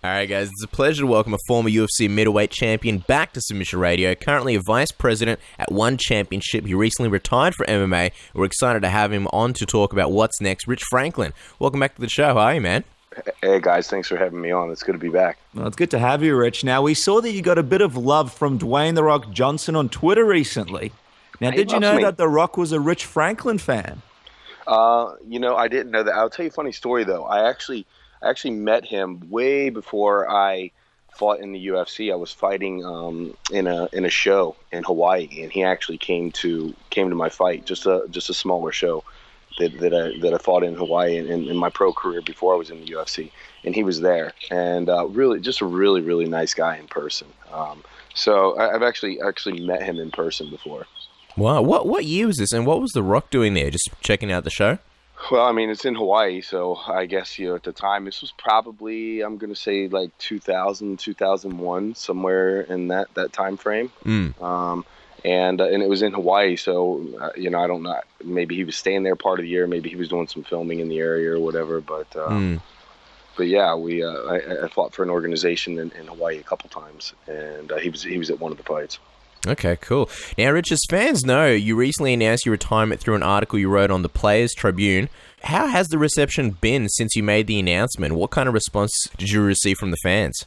All right, guys, it's a pleasure to welcome a former UFC middleweight champion back to Submission Radio, currently a vice president at One Championship. He recently retired from MMA. We're excited to have him on to talk about what's next. Rich Franklin, welcome back to the show. How are you, man? Hey, guys, thanks for having me on. It's good to be back. Well, it's good to have you, Rich. Now, we saw that you got a bit of love from Dwayne "The Rock" Johnson on Twitter recently. Now, did you know that The Rock was a Rich Franklin fan? I didn't know that. I'll tell you a funny story, though. I actually met him way before I fought in the UFC. I was fighting in a show in Hawaii, and he actually came to my fight, just a smaller show that I fought in Hawaii in my pro career before I was in the UFC, and he was there, and really just a really, really nice guy in person. So I've actually met him in person before. Wow, what year was this, and what was The Rock doing there? Just checking out the show? Well, I mean, it's in Hawaii, so I guess, at the time, this was probably, I'm going to say, like 2000, 2001, somewhere in that time frame. And it was in Hawaii, so, I don't know, maybe he was staying there part of the year, maybe he was doing some filming in the area or whatever, but yeah, I fought for an organization in Hawaii a couple times, and he was at one of the fights. Okay, cool. Now, Rich, as fans know, you recently announced your retirement through an article you wrote on the Players Tribune. How has the reception been since you made the announcement? What kind of response did you receive from the fans?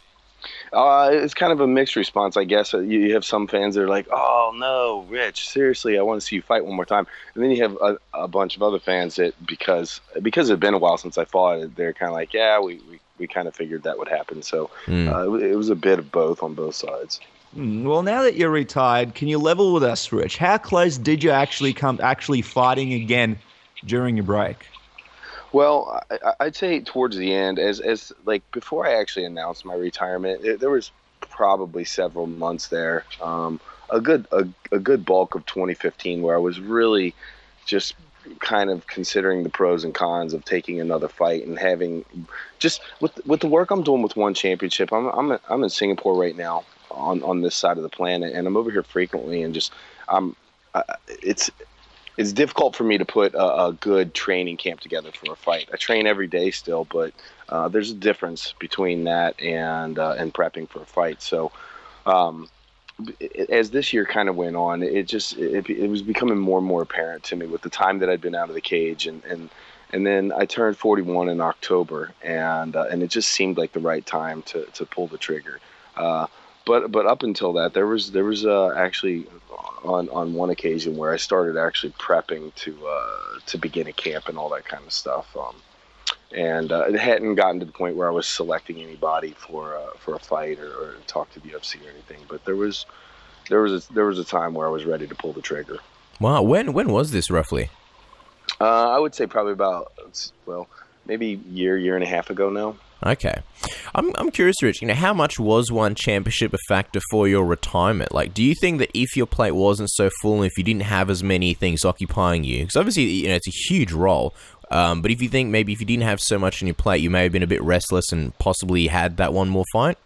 It's kind of a mixed response, I guess. You have some fans that are like, "Oh no, Rich, seriously, I want to see you fight one more time." And then you have a bunch of other fans that, because it had been a while since I fought, they're kind of like, "Yeah, we kind of figured that would happen." So it was a bit of both on both sides. Well, now that you're retired, can you level with us, Rich? How close did you actually come fighting again during your break? Well, I'd say towards the end, as like before I actually announced my retirement, there was probably several months there, a good bulk of 2015, where I was really just kind of considering the pros and cons of taking another fight and having just with the work I'm doing with One Championship. I'm in Singapore right now on this side of the planet, and I'm over here frequently, and just it's difficult for me to put a good training camp together for a fight. I train every day still, but there's a difference between that and prepping for a fight. So as this year kind of went on, it was becoming more and more apparent to me with the time that I'd been out of the cage, and then I turned 41 in October, and it just seemed like the right time to pull the trigger. But up until that, there was actually on one occasion where I started actually prepping to begin a camp and all that kind of stuff. And it hadn't gotten to the point where I was selecting anybody for a fight or talk to the UFC or anything. But there was a time where I was ready to pull the trigger. Wow, when was this roughly? I would say probably about, well, maybe year and a half ago now. Okay. I'm curious, Rich, how much was One Championship a factor for your retirement? Like, do you think that if your plate wasn't so full and if you didn't have as many things occupying you, because obviously, it's a huge role, but if you think maybe if you didn't have so much on your plate, you may have been a bit restless and possibly had that one more fight?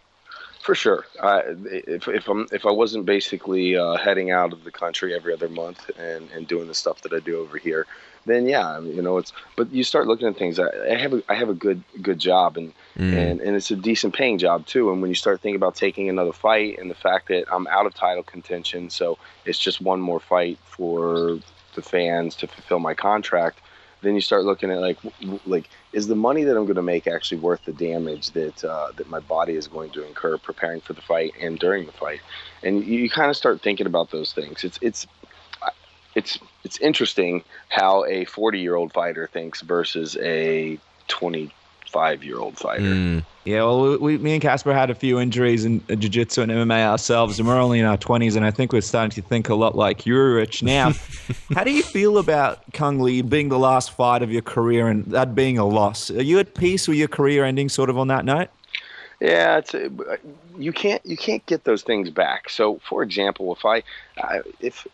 For sure. If I wasn't basically heading out of the country every other month and doing the stuff that I do over here, then yeah, it's. But you start looking at things. I have a good job, and it's a decent paying job too. And when you start thinking about taking another fight, and the fact that I'm out of title contention, so it's just one more fight for the fans to fulfill my contract. Then you start looking at like is the money that I'm going to make actually worth the damage that my body is going to incur preparing for the fight and during the fight? And you kind of start thinking about those things. It's interesting how a 40-year-old fighter thinks versus a 25-year-old fighter. Yeah, well, me and Casper had a few injuries in jiu-jitsu and MMA ourselves, and we're only in our 20s, and I think we're starting to think a lot like you, Rich. Now, how do you feel about Cung Lee being the last fight of your career and that being a loss? Are you at peace with your career ending sort of on that note? Yeah, you can't get those things back. So, for example, if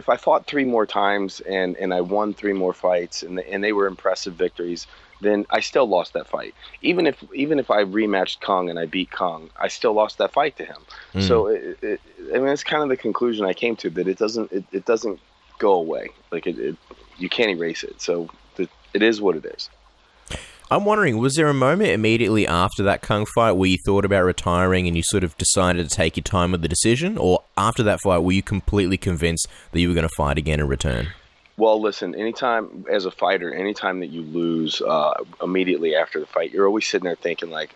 I fought 3 more times and I won 3 more fights and they were impressive victories, then I still lost that fight. Even if I rematched Cung and I beat Cung, I still lost that fight to him. So it's kind of the conclusion I came to, that it doesn't go away. Like you can't erase it. So it is what it is. I'm wondering, was there a moment immediately after that Cung fight where you thought about retiring and you sort of decided to take your time with the decision? Or after that fight, were you completely convinced that you were going to fight again and return? Well, listen, anytime as a fighter, anytime that you lose immediately after the fight, you're always sitting there thinking like,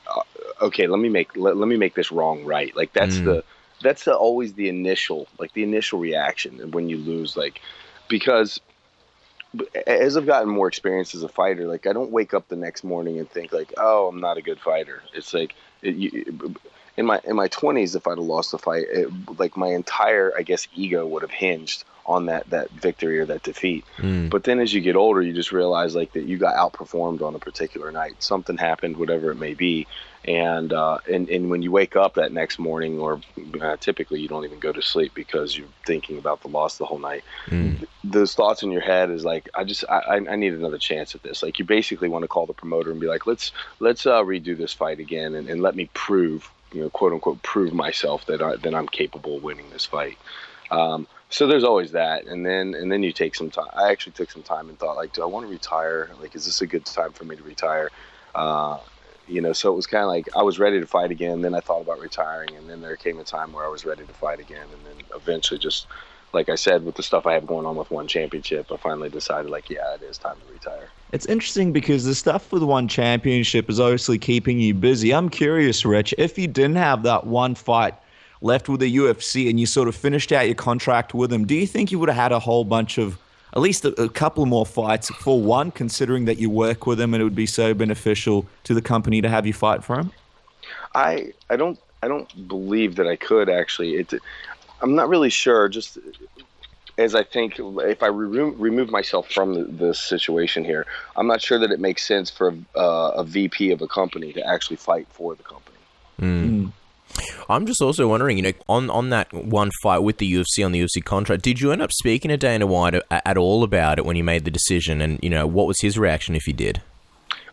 okay, let me make this wrong right. Like that's always the initial reaction when you lose, like, because as I've gotten more experience as a fighter, like I don't wake up the next morning and think like, oh, I'm not a good fighter. It's like in my 20s, if I'd have lost the fight, like my entire, I guess, ego would have hinged on that victory or that defeat. But then as you get older, you just realize like that you got outperformed on a particular night. Something happened, whatever it may be. And when you wake up that next morning, or typically you don't even go to sleep because you're thinking about the loss the whole night. Those thoughts in your head is like, I need another chance at this. Like you basically want to call the promoter and be like, let's redo this fight again and let me prove, quote unquote, prove myself that I'm capable of winning this fight. So there's always that, and then you take some time. I actually took some time and thought like, do I want to retire? Like, is this a good time for me to retire? So it was kind of like I was ready to fight again. Then I thought about retiring, and then there came a time where I was ready to fight again. And then eventually, just like I said, with the stuff I have going on with One Championship, I finally decided like, yeah, it is time to retire. It's interesting because the stuff with One Championship is obviously keeping you busy. I'm curious, Rich, if you didn't have that one fight left with the UFC and you sort of finished out your contract with them, do you think you would have had a whole bunch of, at least a couple more fights for one, considering that you work with them and it would be so beneficial to the company to have you fight for them? I don't believe that I could actually. I'm not really sure. Just as I think, if I remove myself from the situation here, I'm not sure that it makes sense for a VP of a company to actually fight for the company. I'm just also wondering, on that one fight with the UFC on the UFC contract, did you end up speaking to Dana White at all about it when you made the decision? And, what was his reaction if you did?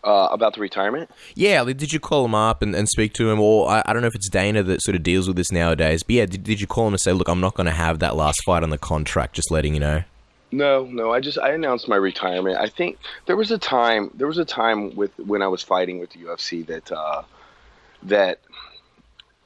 About the retirement? Yeah, like, did you call him up and speak to him? Or I don't know if it's Dana that sort of deals with this nowadays. But yeah, did you call him and say, look, I'm not going to have that last fight on the contract, just letting you know? No. I announced my retirement. I think there was a time when I was fighting with the UFC that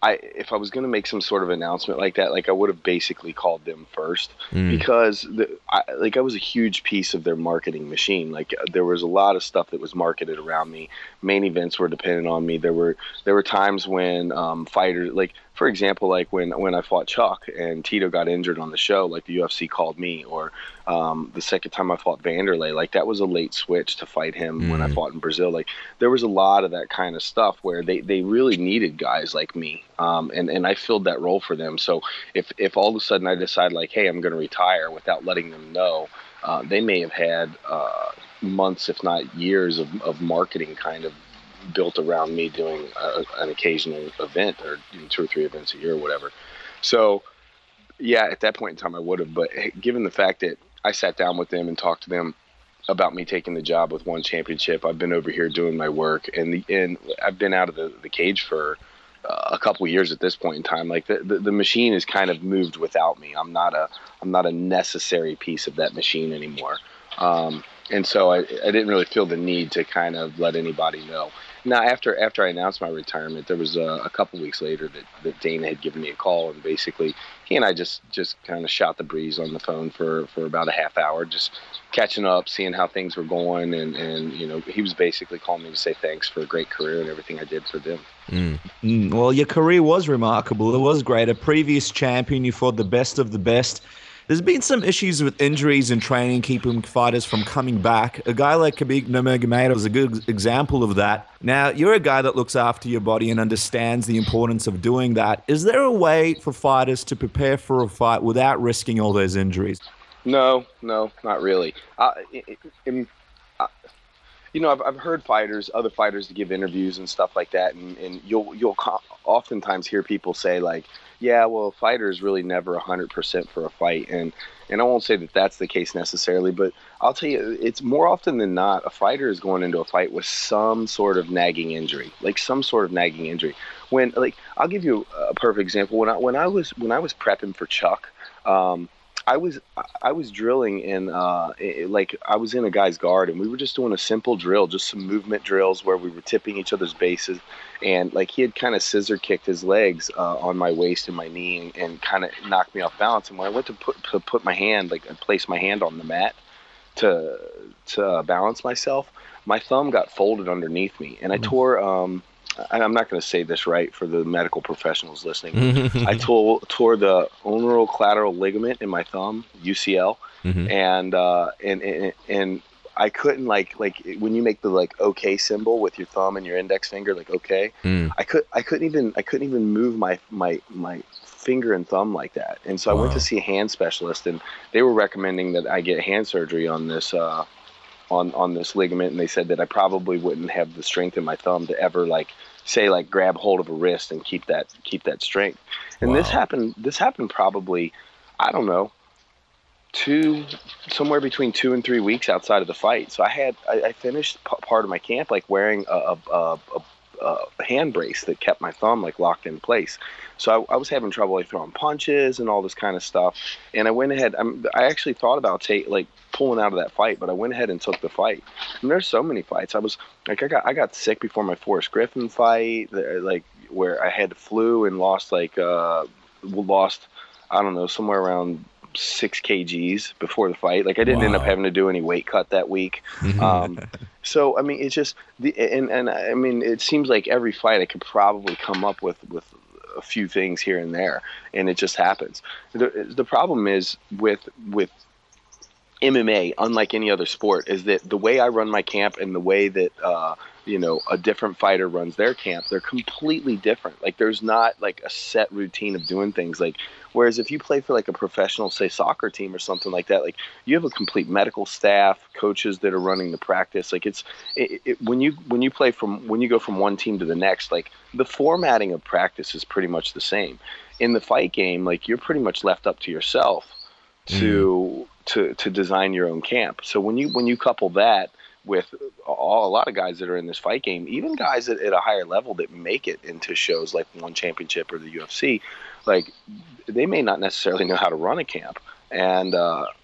if I was going to make some sort of announcement like that, like I would have basically called them first because I was a huge piece of their marketing machine. Like there was a lot of stuff that was marketed around me. Main events were dependent on me. There were times when fighters, like for example, like when I fought Chuck and Tito got injured on the show, like the UFC called me, or the second time I fought Vanderlei, like that was a late switch to fight him when I fought in Brazil. Like there was a lot of that kind of stuff where they really needed guys like me. And I filled that role for them. So if all of a sudden I decide like, hey, I'm going to retire without letting them know, they may have had months, if not years of marketing kind of built around me doing an occasional event or 2 or 3 events a year or whatever. So yeah, at that point in time I would have, but given the fact that I sat down with them and talked to them about me taking the job with One Championship, I've been over here doing my work and I've been out of the cage for a couple of years at this point in time. Like the machine has kind of moved without me. I'm not a necessary piece of that machine anymore. And so I didn't really feel the need to kind of let anybody know. Now, after I announced my retirement, there was a couple weeks later that Dana had given me a call, and basically he and I just kind of shot the breeze on the phone for about a half hour, just catching up, seeing how things were going, and he was basically calling me to say thanks for a great career and everything I did for them. Well, your career was remarkable. It was great. A previous champion, you fought the best of the best. There's been some issues with injuries and training keeping fighters from coming back. A guy like Khabib Nurmagomedov is a good example of that. Now, you're a guy that looks after your body and understands the importance of doing that. Is there a way for fighters to prepare for a fight without risking all those injuries? No, not really. I've heard other fighters give interviews and stuff like that, and you'll oftentimes hear people say like, yeah, well, a fighter is really never 100% for a fight, and I won't say that that's the case necessarily, but I'll tell you, it's more often than not, a fighter is going into a fight with some sort of nagging injury. When, like, I'll give you a perfect example. When I was prepping for Chuck, I was drilling in like I was in a guy's guard, and we were just doing a simple drill, just some movement drills where we were tipping each other's bases, and like he had kind of scissor kicked his legs on my waist and my knee, and kind of knocked me off balance. And when I went to put my hand, like I placed my hand on the mat to balance myself, my thumb got folded underneath me, and I tore. I'm not going to say this right for the medical professionals listening. I tore the ulnar collateral ligament in my thumb, UCL, and I couldn't like when you make the like OK symbol with your thumb and your index finger, like OK, I couldn't even move my finger and thumb like that, and so I went to see a hand specialist, and they were recommending that I get hand surgery on this. On this ligament, and they said that I probably wouldn't have the strength in my thumb to ever like grab hold of a wrist and keep that strength. And this happened probably, I don't know, somewhere between 2 and 3 weeks outside of the fight. So I finished part of my camp like wearing a hand brace that kept my thumb like locked in place. So I was having trouble like throwing punches and all this kind of stuff. And I went ahead. I actually thought about pulling out of that fight, but I went ahead and took the fight. And there's so many fights. I was like, I got sick before my Forrest Griffin fight, like where I had the flu and lost I don't know, somewhere around 6 kgs before the fight. Like I didn't end up having to do any weight cut that week. So I mean, it's just and I mean, it seems like every fight I could probably come up with a few things here and there, and it just happens. The problem is with MMA, unlike any other sport, is that the way I run my camp and the way that a different fighter runs their camp, they're completely different. Like there's not like a set routine of doing things. Like whereas if you play for like a professional, say soccer team or something like that, like you have a complete medical staff, coaches that are running the practice. Like when you go from one team to the next, like the formatting of practice is pretty much the same. In the fight game, like you're pretty much left up to yourself to design your own camp. So when you couple that with a lot of guys that are in this fight game, even guys at a higher level that make it into shows like One Championship or the UFC, like they may not necessarily know how to run a camp, and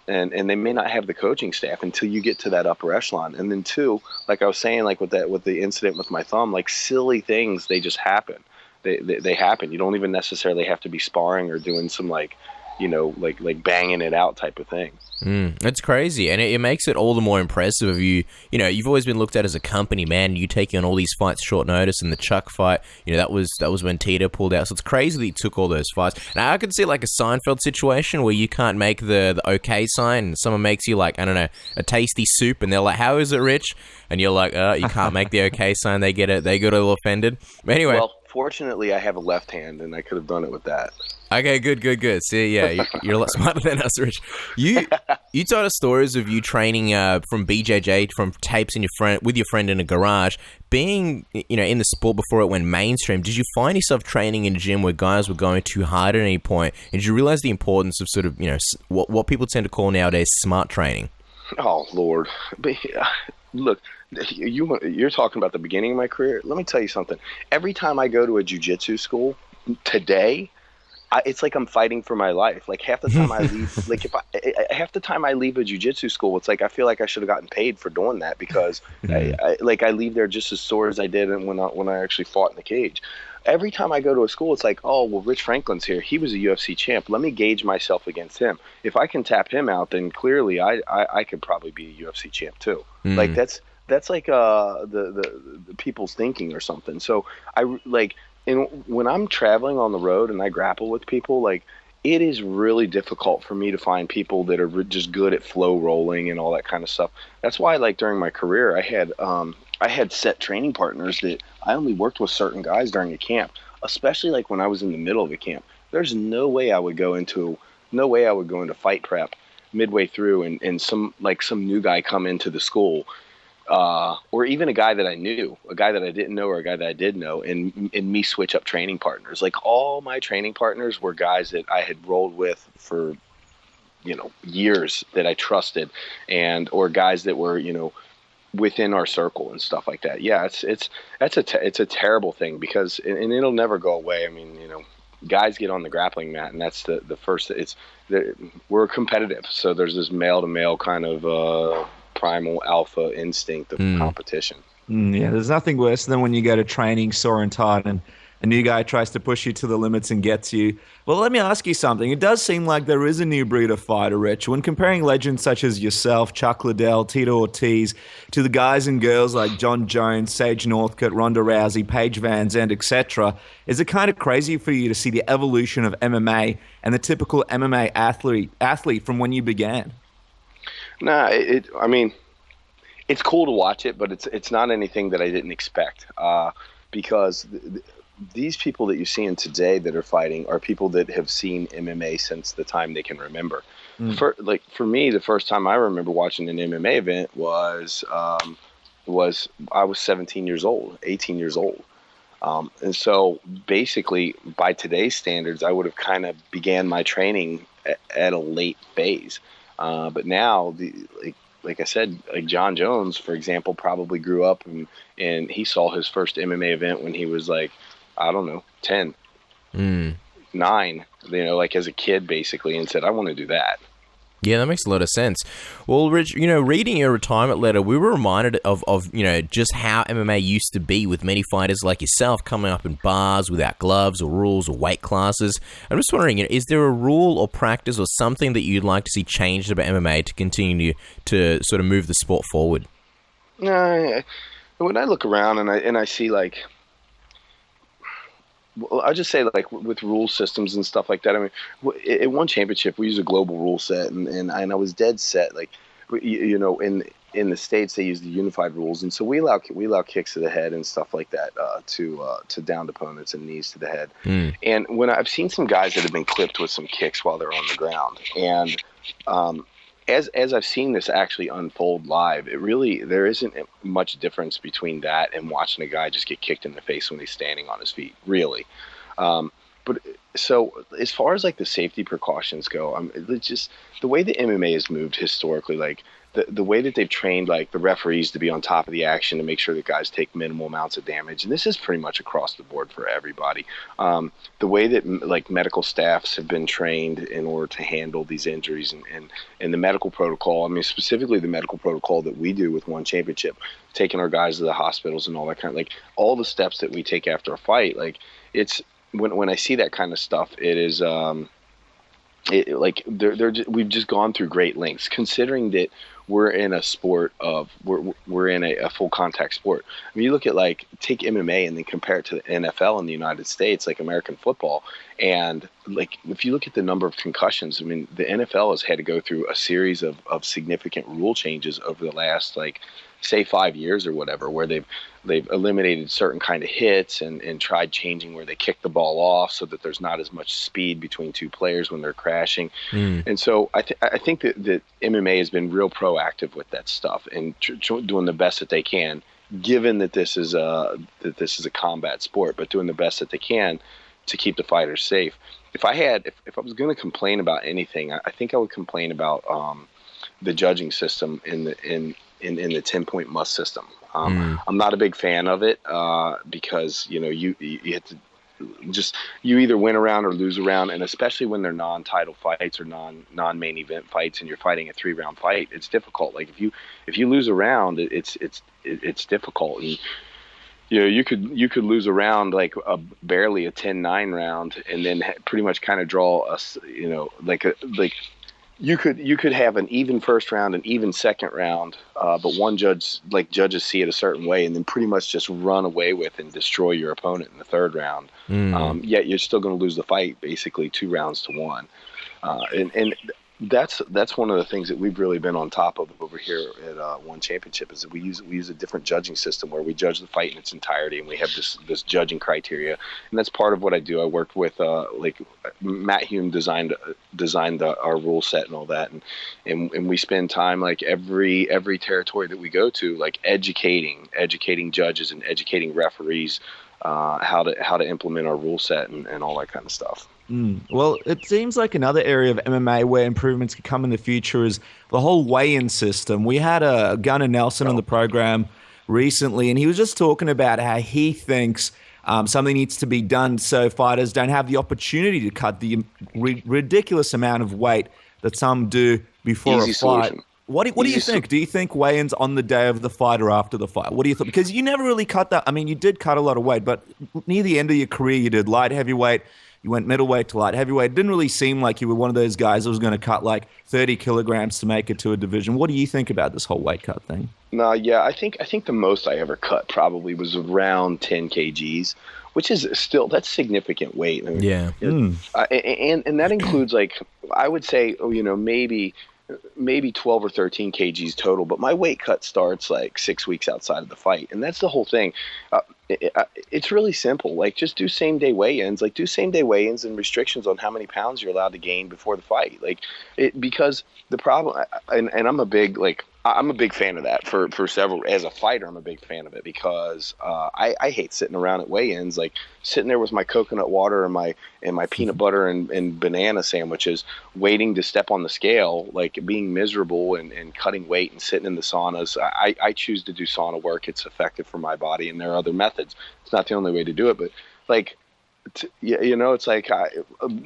they may not have the coaching staff until you get to that upper echelon. And then two, like I was saying, like with the incident with my thumb, like silly things, they just happen. They happen. You don't even necessarily have to be sparring or doing some like banging it out type of thing. That's crazy, and it makes it all the more impressive of you. You know, you've always been looked at as a company man. You taking on all these fights short notice, and the Chuck fight, that was when Tito pulled out. So it's crazy that you took all those fights. And I could see like a Seinfeld situation where you can't make the OK sign, and someone makes you like, I don't know, a tasty soup, and they're like, "How is it, Rich?" And you're like, "You can't make the OK sign." They get a little offended. But anyway. Well, fortunately, I have a left hand, and I could have done it with that. Okay, good. See, yeah, you're a lot smarter than us, Rich. You told us stories of you training from BJJ, from tapes with your friend in a garage. Being, in the sport before it went mainstream, did you find yourself training in a gym where guys were going too hard at any point? And did you realize the importance of sort of, what people tend to call nowadays smart training? Oh, Lord. But, look, you're talking about the beginning of my career. Let me tell you something. Every time I go to a jiu-jitsu school today, it's like I'm fighting for my life. Like half the time I leave, half the time I leave a jiu-jitsu school, it's like I feel like I should have gotten paid for doing that, because I leave there just as sore as I did when I actually fought in the cage. Every time I go to a school, it's like, oh, well, Rich Franklin's here. He was a UFC champ. Let me gauge myself against him. If I can tap him out, then clearly I could probably be a UFC champ too. Like that's like the people's thinking or something. So when I'm traveling on the road and I grapple with people, like it is really difficult for me to find people that are just good at flow rolling and all that kind of stuff. That's why, like during my career, I had set training partners that I only worked with certain guys during a camp, especially like when I was in the middle of a camp. There's no way I would go into fight prep midway through and some new guy come into the school. Or even a guy that I knew, a guy that I didn't know, or a guy that I did know, and me switch up training partners. Like all my training partners were guys that I had rolled with for, years, that I trusted, or guys that were, within our circle and stuff like that. Yeah, it's a terrible thing, because and it'll never go away. I mean, guys get on the grappling mat, and that's the first. We're competitive, so there's this male to male kind of primal alpha instinct of competition. Yeah, there's nothing worse than when you go to training sore and tired and a new guy tries to push you to the limits and gets you. Well, let me ask you something. It does seem like there is a new breed of fighter, Rich. When comparing legends such as yourself, Chuck Liddell, Tito Ortiz, to the guys and girls like John Jones, Sage Northcutt, Ronda Rousey, Paige Van Zandt, etc., is it kind of crazy for you to see the evolution of MMA and the typical MMA athlete from when you began? Nah, I mean, it's cool to watch it, but it's not anything that I didn't expect, because these people that you're seeing today that are fighting are people that have seen MMA since the time they can remember. For me, the first time I remember watching an MMA event was I was 17 years old, 18 years old. And so basically by today's standards, I would have kind of began my training at a late phase. But now, like I said, like John Jones, for example, probably grew up and he saw his first MMA event when he was like, I don't know, 10, 9, like as a kid basically, and said, I want to do that. Yeah, that makes a lot of sense. Well, Rich, reading your retirement letter, we were reminded of just how MMA used to be with many fighters like yourself coming up in bars without gloves or rules or weight classes. I'm just wondering, is there a rule or practice or something that you'd like to see changed about MMA to continue to sort of move the sport forward? When I look around and I see like, well, I'll just say like with rule systems and stuff like that. I mean, at one championship we use a global rule set, and I was dead set. Like, in the States they use the unified rules, and so we allow kicks to the head and stuff like that to downed opponents and knees to the head. And when I've seen some guys that have been clipped with some kicks while they're on the ground, and as I've seen this actually unfold live, there isn't much difference between that and watching a guy just get kicked in the face when he's standing on his feet, really. But so as far as like the safety precautions go, it's just the way the MMA has moved historically, like the way that they've trained like the referees to be on top of the action to make sure that guys take minimal amounts of damage, and this is pretty much across the board for everybody. The way that like medical staffs have been trained in order to handle these injuries, and the medical protocol. I mean, specifically the medical protocol that we do with One Championship, taking our guys to the hospitals and all that kind of, like all the steps that we take after a fight. Like it's when I see that kind of stuff, it is we've just gone through great lengths, considering that we're in a sport of we're in a full contact sport. I mean, you look at like take MMA and then compare it to the NFL in the United States, like American football, and like if you look at the number of concussions, I mean, the NFL has had to go through a series of significant rule changes over the last like say 5 years or whatever, where they've eliminated certain kind of hits and tried changing where they kick the ball off so that there's not as much speed between two players when they're crashing. And so I think that MMA has been real proactive with that stuff and doing the best that they can, given that this is a combat sport, but doing the best that they can to keep the fighters safe. If I was going to complain about anything, I think I would complain about the judging system in the 10-point must system. I'm not a big fan of it because you have to you either win a round or lose a round, and especially when they're non-title fights or non-main event fights, and you're fighting a 3-round fight, it's difficult. Like if you lose a round, it's difficult, and you could lose a round like barely a 10-9 round, and then pretty much kind of draw us, You could have an even first round, an even second round, but one judges see it a certain way, and then pretty much just run away with and destroy your opponent in the third round. Yet you're still going to lose the fight, basically 2 rounds to 1. And that's one of the things that we've really been on top of over here at One Championship, is that we use a different judging system where we judge the fight in its entirety, and we have this judging criteria, and that's part of what I do. I worked with like Matt Hume designed our rule set and all that, and we spend time like every territory that we go to, like educating judges and educating referees how to implement our rule set and all that kind of stuff. Well, it seems like another area of MMA where improvements could come in the future is the whole weigh-in system. We had a Gunnar Nelson on the program recently, and he was just talking about how he thinks Something needs to be done so fighters don't have the opportunity to cut the ridiculous amount of weight that some do before Easy a fight. solution. What do you think? Do you think weigh-ins on the day of the fight or after the fight? What do you think? Because you never really cut that. I mean, you did cut a lot of weight, but near the end of your career, you did light heavyweight. You went middleweight to light heavyweight. It didn't really seem like you were one of those guys that was going to cut like 30 kilograms to make it to a division. What do you think about this whole weight cut thing? No, yeah, I think the most I ever cut probably was around 10 kgs, which is still, that's significant weight. I mean, Yeah. And that includes, like, I would say, maybe 12 or 13 kgs total, but my weight cut starts like 6 weeks outside of the fight. And that's the whole thing. It's really simple. Like, just do same day weigh-ins, and restrictions on how many pounds you're allowed to gain before the fight. Because the problem, and I'm a big fan of that for several, as a fighter, I'm a big fan of it because I hate sitting around at weigh-ins, like sitting there with my coconut water and my peanut butter and banana sandwiches, waiting to step on the scale, like being miserable and cutting weight and sitting in the saunas. I choose to do sauna work. It's effective for my body, and there are other methods. It's not the only way to do it, but like, it's like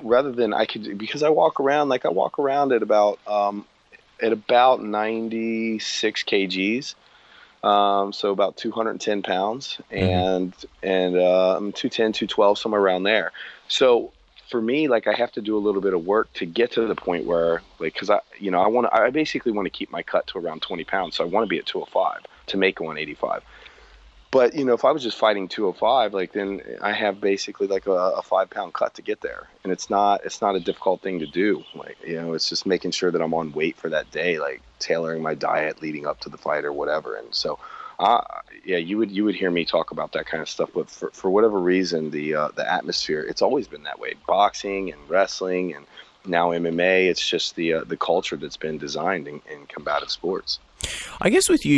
rather than because I walk around at about 96 kgs, so about 210 pounds, and I'm 210, 212, somewhere around there. So for me, like, I have to do a little bit of work to get to the point where, like, because I basically want to keep my cut to around 20 pounds, so I want to be at 205 to make 185. But, if I was just fighting 205, like, then I have basically like a 5-pound cut to get there. And it's not a difficult thing to do. Like, it's just making sure that I'm on weight for that day, like tailoring my diet leading up to the fight or whatever. And so, you would hear me talk about that kind of stuff. But for whatever reason, the atmosphere, it's always been that way. Boxing and wrestling and now MMA, it's just the culture that's been designed in combative sports. I guess with you,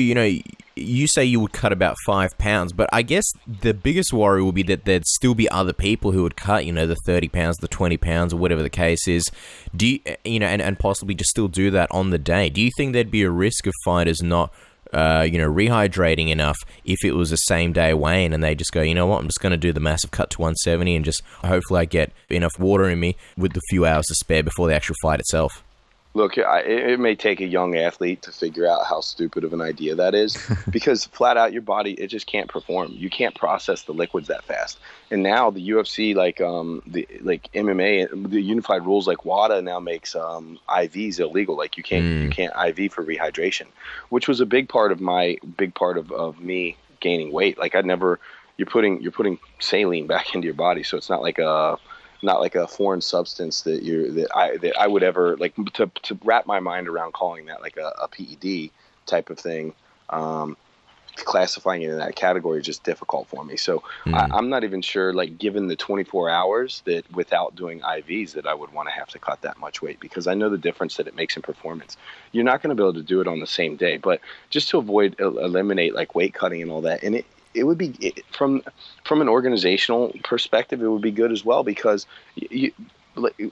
you say you would cut about 5 pounds, but I guess the biggest worry will be that there'd still be other people who would cut, the 30 pounds, the 20 pounds, or whatever the case is. Do you, and possibly just still do that on the day? Do you think there'd be a risk of fighters not, rehydrating enough if it was a same day weigh-in and they just go, you know what, I'm just going to do the massive cut to 170 and just hopefully I get enough water in me with the few hours to spare before the actual fight itself? Look, it may take a young athlete to figure out how stupid of an idea that is, because flat out your body, it just can't perform. You can't process the liquids that fast. And now the UFC, like MMA, the unified rules, like WADA now makes IVs illegal. Like you can't IV for rehydration, which was a big part of me gaining weight. Like you're putting saline back into your body, so it's not like a foreign substance that I would ever like to wrap my mind around calling that like a PED type of thing. Classifying it in that category is just difficult for me. So I'm not even sure, like, given the 24 hours that without doing IVs that I would want to have to cut that much weight, because I know the difference that it makes in performance. You're not going to be able to do it on the same day, but just to eliminate like weight cutting and all that. And it would be from an organizational perspective, it would be good as well, because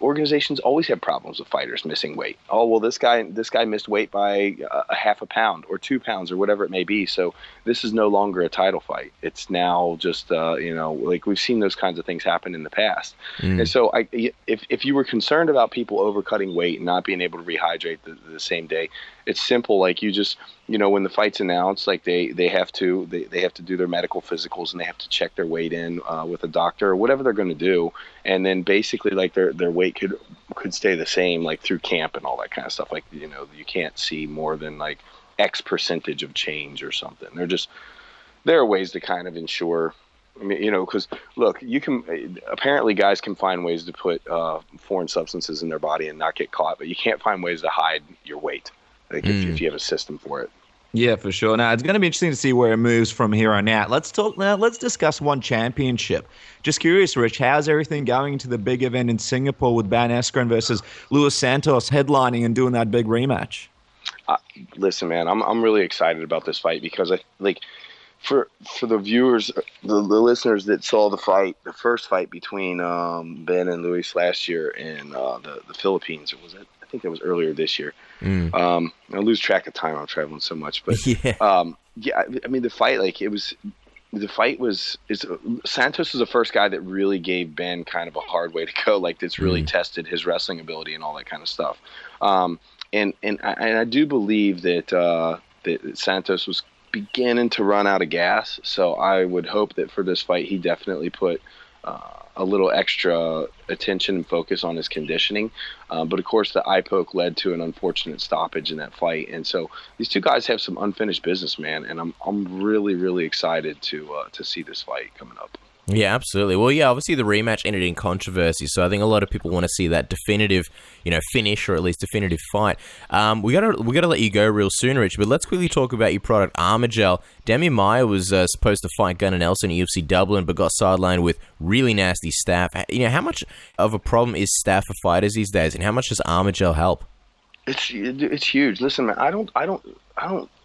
organizations always have problems with fighters missing weight. Oh, well, this guy missed weight by a half a pound or 2 pounds or whatever it may be. So this is no longer a title fight. It's now just, like we've seen those kinds of things happen in the past. And so if you were concerned about people overcutting weight and not being able to rehydrate the same day, it's simple. Like, you just, when the fight's announced, like they have to do their medical physicals and they have to check their weight in with a doctor or whatever they're going to do. And then basically like their weight could stay the same, like through camp and all that kind of stuff. Like, you can't see more than like X percentage of change or something. There are ways to kind of ensure, I mean, because look, apparently guys can find ways to put foreign substances in their body and not get caught, but you can't find ways to hide your weight. Like if you have a system for it. Yeah, for sure. Now, it's going to be interesting to see where it moves from here on out. Let's discuss one championship. Just curious, Rich, how's everything going into the big event in Singapore with Askren versus Luis Santos headlining and doing that big rematch? Listen, man, I'm really excited about this fight because for the viewers, the listeners that saw the first fight between Ben and Luis last year in the Philippines, or was it? I think that was earlier this year. I lose track of time. I'm traveling so much, but yeah. I mean, the fight, like, it was the fight Santos is the first guy that really gave Ben kind of a hard way to go. Like, that's really tested his wrestling ability and all that kind of stuff. And I do believe that Santos was beginning to run out of gas. So I would hope that for this fight, he definitely put a little extra attention and focus on his conditioning. But of course, the eye poke led to an unfortunate stoppage in that fight. And so these two guys have some unfinished business, man. And I'm really, really excited to see this fight coming up. Yeah, absolutely. Well, yeah, obviously the rematch ended in controversy, so I think a lot of people want to see that definitive, finish, or at least definitive fight. We gotta let you go real soon, Rich, but let's quickly talk about your product, Armor Gel. Demi Maia was supposed to fight Gunnar Nelson at UFC Dublin, but got sidelined with really nasty staph. How much of a problem is staph for fighters these days, and how much does Armor Gel help? It's huge. Listen, man, I don't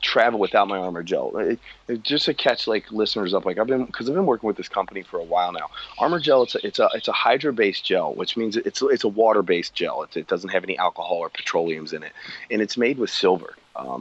travel without my Armor Gel. Just to catch listeners up, I've been working with this company for a while now. Armor Gel, it's a hydro-based gel, which means it's a water-based gel. It doesn't have any alcohol or petroleums in it, and it's made with silver.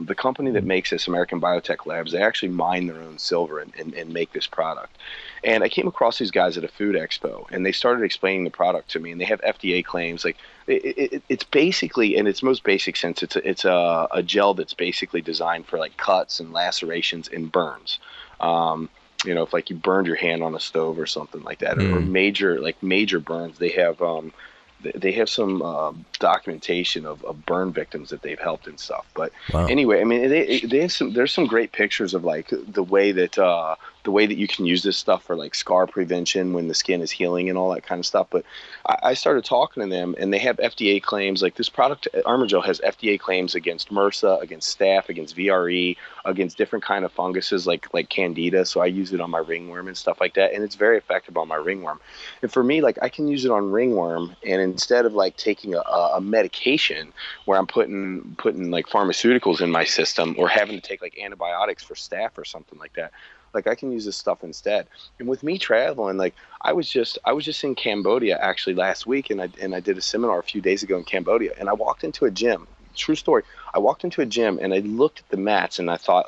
The company that makes this, American Biotech Labs, they actually mine their own silver and make this product. And I came across these guys at a food expo, and they started explaining the product to me, and they have FDA claims. It's basically, in its most basic sense, it's a gel that's basically designed for cuts and lacerations and burns. If you burned your hand on a stove or something like that, or major burns, they have some documentation of burn victims that they've helped and stuff. But anyway, I mean, there's some great pictures of the way that you can use this stuff for scar prevention when the skin is healing and all that kind of stuff. But I started talking to them, and they have FDA claims. This product, Armor Gel, has FDA claims against MRSA, against staph, against VRE, against different kind of funguses like Candida. So I use it on my ringworm and stuff like that, and it's very effective on my ringworm. And for me, I can use it on ringworm, and instead of taking a medication where I'm putting pharmaceuticals in my system, or having to take antibiotics for staph or something like that, I can use this stuff instead. And with me traveling, I was just in Cambodia actually last week, and I did a seminar a few days ago in Cambodia, and I walked into a gym. True story. I walked into a gym, and I looked at the mats, and I thought,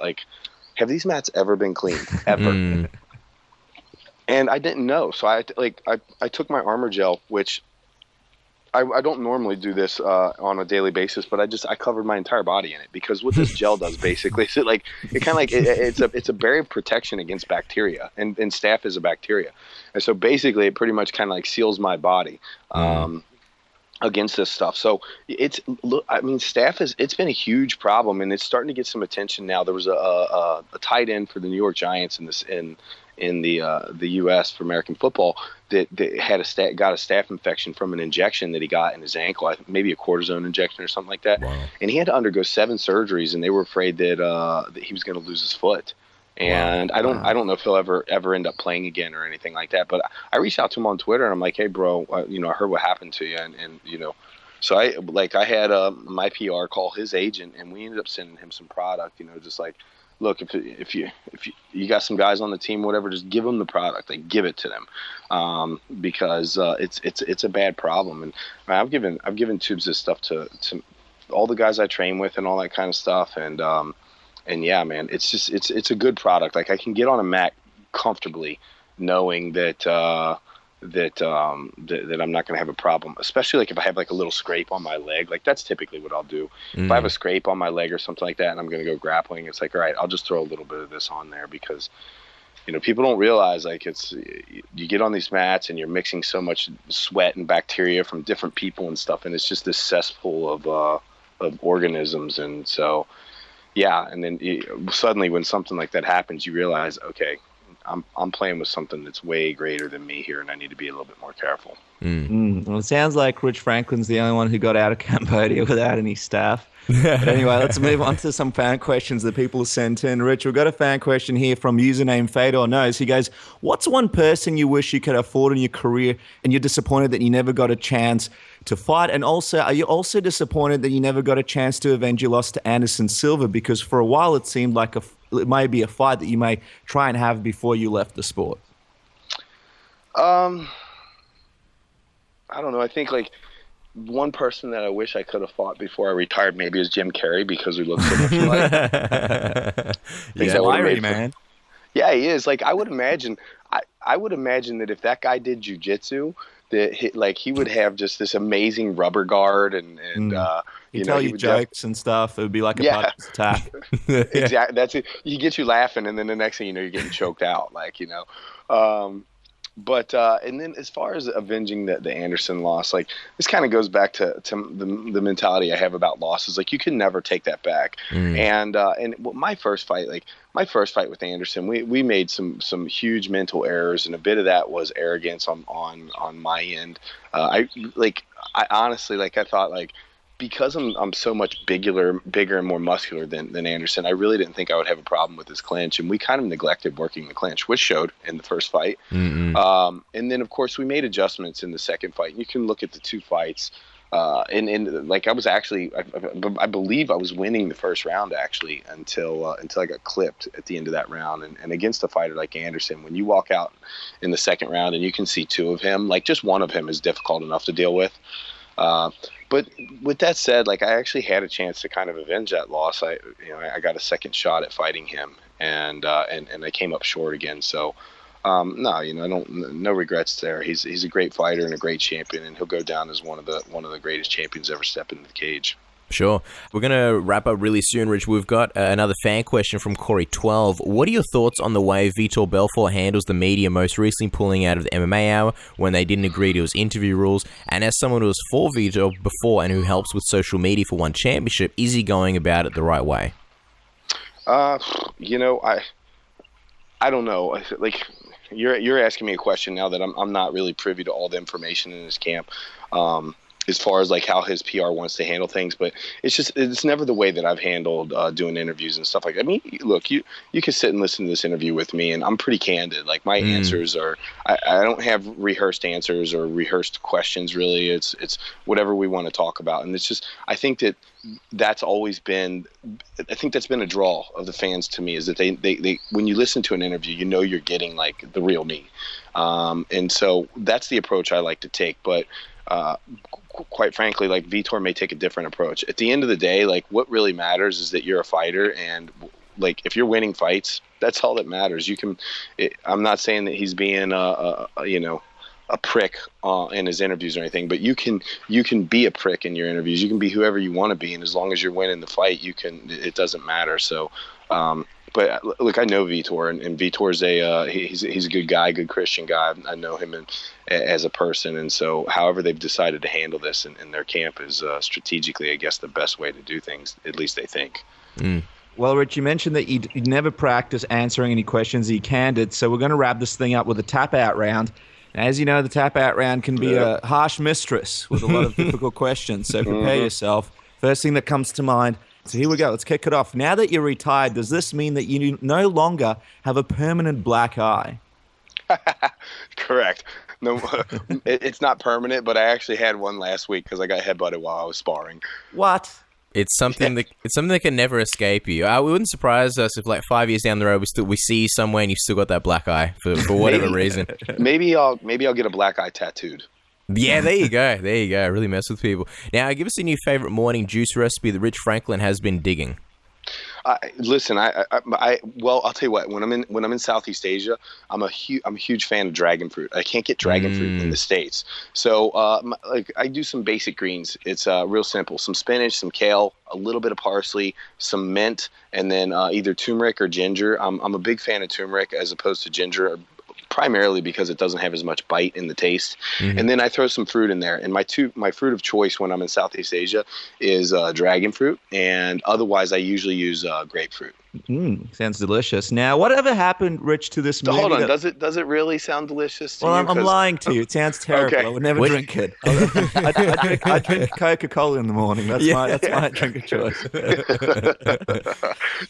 have these mats ever been cleaned? Ever? And I didn't know. So I took my Armor Gel, which I don't normally do this on a daily basis, but I covered my entire body in it, because what this gel does basically is it's a barrier of protection against bacteria, and staph is a bacteria, and so basically it pretty much seals my body against this stuff. So staph it's been a huge problem, and it's starting to get some attention now. There was a tight end for the New York Giants in the U.S. for American football that had got a staph infection from an injection that he got in his ankle, maybe a cortisone injection or something like that. Wow. And he had to undergo 7 surgeries, and they were afraid that he was going to lose his foot. And wow. I don't know if he'll ever end up playing again or anything like that. But I reached out to him on Twitter, and I'm like, hey, bro, I heard what happened to you, and so I had my PR call his agent, and we ended up sending him some product, look, if you got some guys on the team, whatever, just give them the product. Give it to them, because it's a bad problem. And I've given tubes this stuff to all the guys I train with and all that kind of stuff. And yeah, man, it's a good product. I can get on a mat comfortably, knowing that I'm not going to have a problem, especially if I have a little scrape on my leg. That's typically what I'll do. If I have a scrape on my leg or something like that, and I'm going to go grappling, it's all right, I'll just throw a little bit of this on there, because people don't realize you get on these mats and you're mixing so much sweat and bacteria from different people and stuff, and it's just this cesspool of organisms. And so yeah, and then suddenly when something like that happens, you realize, okay, I'm playing with something that's way greater than me here, and I need to be a little bit more careful. Well, it sounds like Rich Franklin's the only one who got out of Cambodia without any staph. But anyway, let's move on to some fan questions that people have sent in. Rich, we've got a fan question here from username Fedor Knows. He goes, what's one person you wish you could have fought in your career and you're disappointed that you never got a chance to fight? And also, are you also disappointed that you never got a chance to avenge your loss to Anderson Silva? Because for a while it seemed like it may be a fight that you may try and have before you left the sport. I don't know. I think one person that I wish I could have fought before I retired maybe is Jim Carrey, because we look so much alike. He's a wiry man. Yeah, he is. Like I would imagine, I would imagine that if that guy did jujitsu, that he would have just this amazing rubber guard, and Mm. He'd you know tell he you would jokes and stuff. It would be like a yeah, puncher's attack. Yeah. exactly. That's it. He gets you laughing, and then the next thing you know, you're getting choked out. Um, but and then as far as avenging the Anderson loss, like this kind of goes back to the mentality I have about losses. Like you can never take that back. Mm. And well, my first fight with Anderson, we made some huge mental errors, and a bit of that was arrogance on my end. I honestly I thought because I'm so much bigger and more muscular than Anderson, I really didn't think I would have a problem with his clinch, and we kind of neglected working the clinch, which showed in the first fight. Mm-mm. And then of course we made adjustments in the second fight. You can look at the two fights, and like I was actually, I believe I was winning the first round actually until I got clipped at the end of that round. And against a fighter like Anderson, when you walk out in the second round and you can see two of him, like just one of him is difficult enough to deal with. But with that said, like I actually had a chance to kind of avenge that loss. I got a second shot at fighting him, and I came up short again. So, no, I don't, no regrets there. He's a great fighter and a great champion, and he'll go down as one of the greatest champions ever step into the cage. Sure. We're going to wrap up really soon, Rich. We've got another fan question from Corey12. What are your thoughts on the way Vitor Belfort handles the media, most recently pulling out of the MMA Hour when they didn't agree to his interview rules? And as someone who was for Vitor before and who helps with social media for One Championship, is he going about it the right way? I don't know. Like you're asking me a question now that I'm not really privy to all the information in his camp. As far as like how his PR wants to handle things, but it's never the way that I've handled doing interviews and stuff like that. I mean, look, you can sit and listen to this interview with me, and I'm pretty candid. Like my answers are, I don't have rehearsed answers or rehearsed questions. Really, it's whatever we want to talk about, and it's just I think that's always been, I think that's been a draw of the fans to me, is that they when you listen to an interview, you're getting like the real me, and so that's the approach I like to take, but. Quite frankly, like Vitor may take a different approach. At the end of the day, like what really matters is that you're a fighter, and like if you're winning fights, that's all that matters. I'm not saying that he's being a prick in his interviews or anything, but you can be a prick in your interviews. You can be whoever you want to be, and as long as you're winning the fight, it doesn't matter. So. But look, I know Vitor, and Vitor's he's a good guy, good Christian guy. I know him as a person, and so however they've decided to handle this in their camp is strategically, I guess, the best way to do things. At least they think. Mm. Well, Rich, you mentioned that you'd never practice answering any questions you candid, so we're going to wrap this thing up with a tap-out round. As you know, the tap-out round can be a harsh mistress with a lot of difficult questions, so prepare yourself. First thing that comes to mind. So here we go. Let's kick it off. Now that you're retired, does this mean that you no longer have a permanent black eye? Correct. No, it's not permanent, but I actually had one last week because I got headbutted while I was sparring. What? It's something that can never escape you. It wouldn't surprise us if, like 5 years down the road, we see you somewhere and you've still got that black eye for whatever reason. Maybe I'll get a black eye tattooed. Yeah, there you go. There you go. Really mess with people. Now, give us a new favorite morning juice recipe that Rich Franklin has been digging. Listen, well, I'll tell you what. When I'm in Southeast Asia, I'm a huge fan of dragon fruit. I can't get dragon fruit in the States, so I do some basic greens. It's real simple: some spinach, some kale, a little bit of parsley, some mint, and then either turmeric or ginger. I'm a big fan of turmeric as opposed to ginger. Primarily because it doesn't have as much bite in the taste. And then I throw some fruit in there. And my fruit of choice when I'm in Southeast Asia is dragon fruit, and otherwise I usually use grapefruit. Sounds delicious. Now, whatever happened, Rich, to this movie? Hold on, does it really sound delicious to you? Well, I'm lying to you. It sounds terrible. Okay. I would never drink it. I drink Coca-Cola in the morning. That's my drink of choice.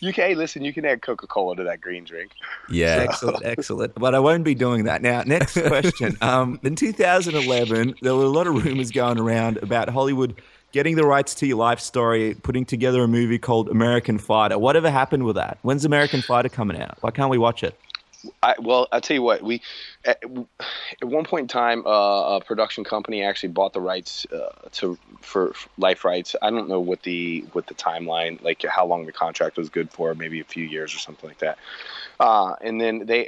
Listen, you can add Coca-Cola to that green drink. Yeah. Excellent. But I won't be doing that. Now, next question. In 2011, there were a lot of rumors going around about Hollywood getting the rights to your life story, putting together a movie called American Fighter. Whatever happened with that? When's American Fighter coming out? Why can't we watch it? Well, I'll tell you what. We at one point in time, a production company actually bought the rights for life rights. I don't know what the timeline, like how long the contract was good for, maybe a few years or something like that. And then they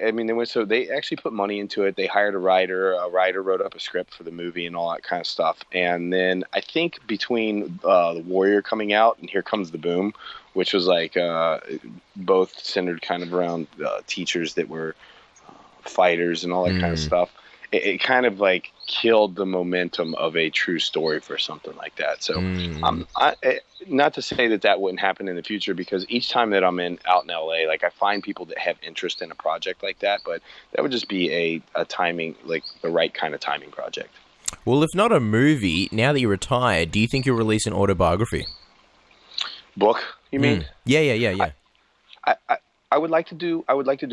actually put money into it. They hired a writer. A writer wrote up a script for the movie and all that kind of stuff. And then I think between The Warrior coming out and Here Comes the Boom, which was like both centered kind of around teachers that were fighters and all that kind of stuff, it kind of like killed the momentum of a true story for something like that. So not to say that wouldn't happen in the future, because each time that I'm out in LA, like I find people that have interest in a project like that, but that would just be a timing, like the right kind of timing project. Well, if not a movie, now that you're retired, do you think you'll release an autobiography? Book, you mean? Yeah. I would like to do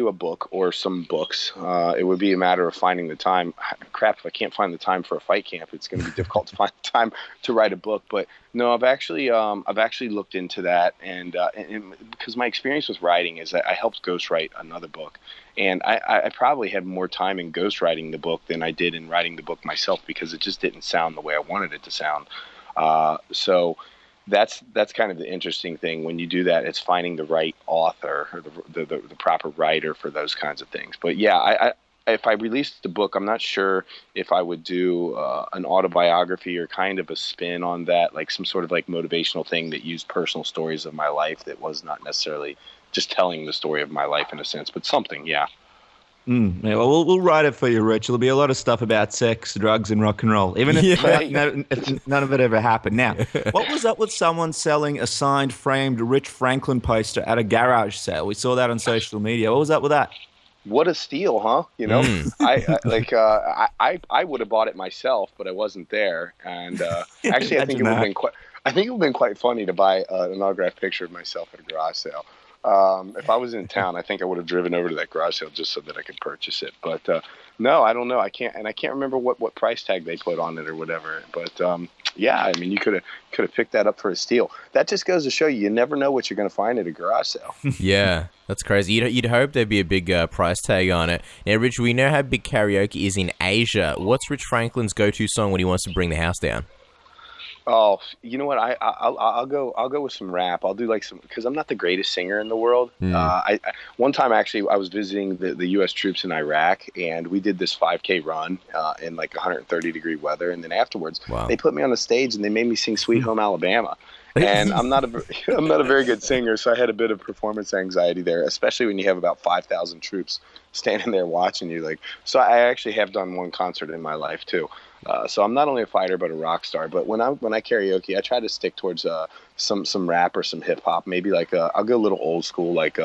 a book or some books. It would be a matter of finding the time. Crap, if I can't find the time for a fight camp, it's going to be difficult to find the time to write a book. But no, I've actually looked into that, and because my experience with writing is that I helped ghostwrite another book, and I probably had more time in ghostwriting the book than I did in writing the book myself, because it just didn't sound the way I wanted it to sound. So that's kind of the interesting thing when you do that. It's finding the right author or the proper writer for those kinds of things. But yeah, if I released the book, I'm not sure if I would do an autobiography or kind of a spin on that, like some sort of like motivational thing that used personal stories of my life that was not necessarily just telling the story of my life in a sense, but something, yeah. Yeah, well, we'll write it for you, Rich. There'll be a lot of stuff about sex, drugs, and rock and roll, even if, if none of it ever happened. Now, what was up with someone selling a signed, framed Rich Franklin poster at a garage sale? We saw that on social media. What was up with that? What a steal, huh? You know, I would have bought it myself, but I wasn't there. And actually, I think it would have been quite funny to buy an autographed picture of myself at a garage sale. If I was in town, I think I would have driven over to that garage sale just so that I could purchase it. But no, I don't know. I can't remember what price tag they put on it or whatever. But yeah, I mean, you could have picked that up for a steal. That just goes to show you never know what you're going to find at a garage sale. Yeah, that's crazy. You'd hope there'd be a big price tag on it. Now, Rich, we know how big karaoke is in Asia. What's Rich Franklin's go-to song when he wants to bring the house down? Oh, you know what? I'll go with some rap. I'll do like some, because I'm not the greatest singer in the world. One time actually I was visiting the U.S. troops in Iraq, and we did this 5K run in like 130-degree weather, and then afterwards they put me on the stage and they made me sing "Sweet Home Alabama." And I'm not a very good singer, so I had a bit of performance anxiety there, especially when you have about 5,000 troops standing there watching you. Like, so I actually have done one concert in my life too. So I'm not only a fighter but a rock star. But when I karaoke, I try to stick towards some rap or some hip hop. Maybe like I'll go a little old school, like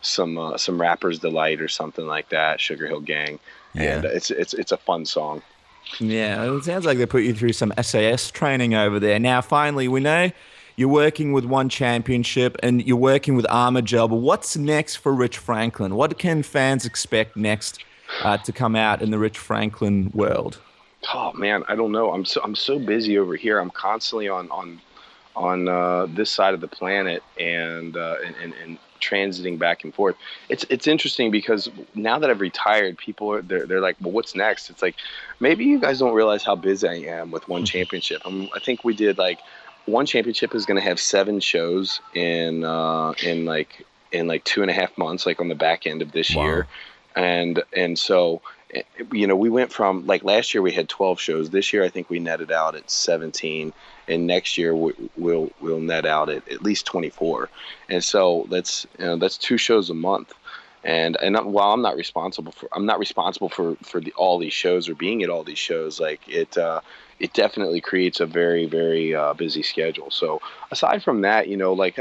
some Rapper's Delight or something like that. Sugar Hill Gang, and it's a fun song. Yeah, it sounds like they put you through some SAS training over there. Now, finally, we know you're working with One Championship and you're working with Armor Gel, but what's next for Rich Franklin? What can fans expect next to come out in the Rich Franklin world? Oh man, I don't know. I'm so busy over here. I'm constantly on this side of the planet and transiting back and forth. It's interesting because now that I've retired, people they're like, well, what's next? It's like, maybe you guys don't realize how busy I am with One Championship. I think we did like One Championship is going to have 7 shows in like 2.5 months, like on the back end of this year, and so. You know, we went from like last year we had 12 shows. This year I think we netted out at 17, and next year we'll net out at least 24. And so that's 2 shows a month. And while I'm not responsible for all these shows or being at all these shows, like it definitely creates a very very busy schedule. So aside from that, you know, like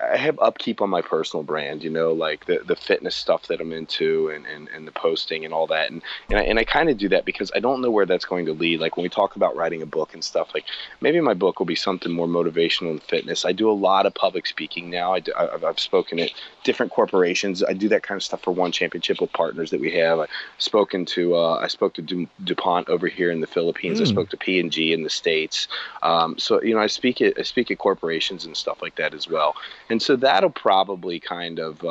I have upkeep on my personal brand, you know, like the fitness stuff that I'm into and the posting and all that. And I kind of do that because I don't know where that's going to lead. Like when we talk about writing a book and stuff, like maybe my book will be something more motivational and fitness. I do a lot of public speaking now. I've spoken at different corporations. I do that kind of stuff for One Championship with partners that we have. I spoke to DuPont over here in the Philippines. I spoke to P&G in the States. So, you know, I speak at corporations and stuff like that as well. And so that'll probably kind of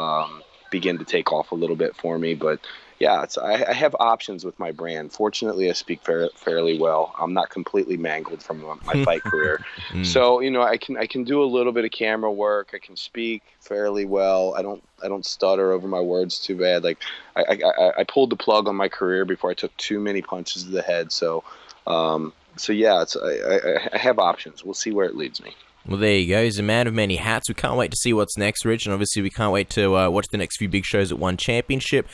begin to take off a little bit for me. But yeah, I have options with my brand. Fortunately, I speak fairly well. I'm not completely mangled from my fight career, so I can do a little bit of camera work. I can speak fairly well. I don't stutter over my words too bad. Like I pulled the plug on my career before I took too many punches to the head. So yeah, I have options. We'll see where it leads me. Well, there you go. He's a man of many hats. We can't wait to see what's next, Rich, and obviously we can't wait to watch the next few big shows at One Championship.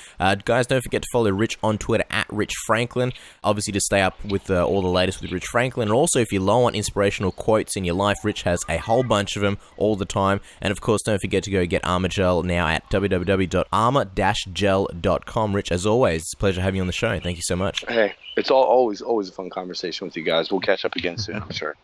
Guys, don't forget to follow Rich on Twitter at Rich Franklin, obviously to stay up with all the latest with Rich Franklin. And also, if you're low on inspirational quotes in your life, Rich has a whole bunch of them all the time. And of course, don't forget to go get Armor Gel now at www.armor-gel.com. Rich, as always, it's a pleasure having you on the show. Thank you so much. Hey, it's always a fun conversation with you guys. We'll catch up again soon, I'm sure.